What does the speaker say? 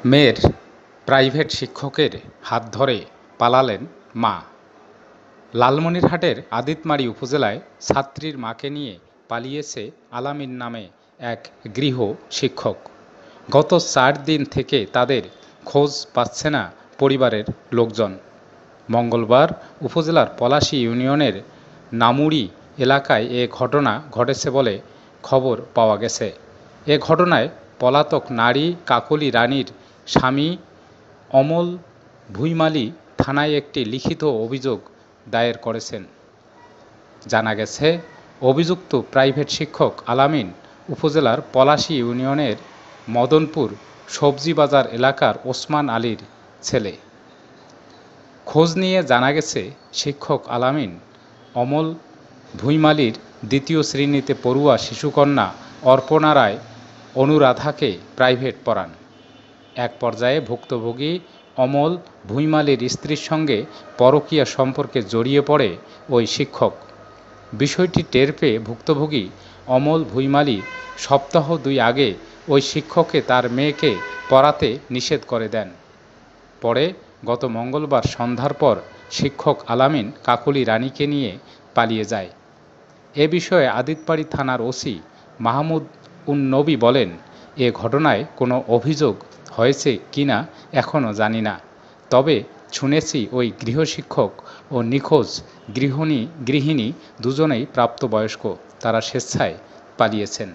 মেয়ের প্রাইভেট শিক্ষকের হাত ধরে পালালেন মা। লালমনিরহাটের আদিতমারী উপজেলায় ছাত্রীর মাকে নিয়ে পালিয়েছে আলামিন নামে এক গৃহ শিক্ষক। গত ৪ দিন থেকে তাদের খোঁজ পাচ্ছে না পরিবারের লোকজন। মঙ্গলবার উপজেলার পলাশী ইউনিয়নের নামুড়ি এলাকায় এ ঘটনা ঘটেছে বলে খবর পাওয়া গেছে। এ ঘটনায় পলাতক নারী কাকলী রানীর স্বামী অমল ভুঁইমালী থানায় একটি লিখিত অভিযোগ দায়ের করেছেন। জানা গেছে, অভিযুক্ত প্রাইভেট শিক্ষক আলামিন উপজেলার পলাশী ইউনিয়নের মদনপুর সবজি বাজার এলাকার ওসমান আলীর ছেলে। খোঁজ নিয়ে জানা গেছে, শিক্ষক আলামিন অমল ভুঁইমালীর ২য় শ্রেণীতে পড়ুয়া শিশুকন্যা অর্পণা রায় অনুরাধাকে প্রাইভেট পড়ান। এক পর্যায়ে ভুক্তভোগী অমল ভুঁইমালীর স্ত্রীর সঙ্গে পরকীয়া সম্পর্কে জড়িয়ে পড়ে ওই শিক্ষক। বিষয়টি টের পেয়ে ভুক্তভোগী অমল ভুঁইমালী সপ্তাহ ২ আগে ওই শিক্ষককে তার মেয়েকে পড়াতে নিষেধ করে দেন। পরে গত মঙ্গলবার সন্ধ্যার পর শিক্ষক আলামিন কাকলী রানীকে নিয়ে পালিয়ে যায়। এ বিষয়ে আদিতবাড়ী থানার ওসি মাহমুদ উন নবী বলেন, এ ঘটনায় কোনো অভিযোগ হয়েছে কিনা এখনও জানি না, তবে শুনেছি ওই গৃহশিক্ষক ও নিখোঁজ গৃহিণী দুজনেই প্রাপ্তবয়স্ক। তারা স্বেচ্ছায় পালিয়েছেন।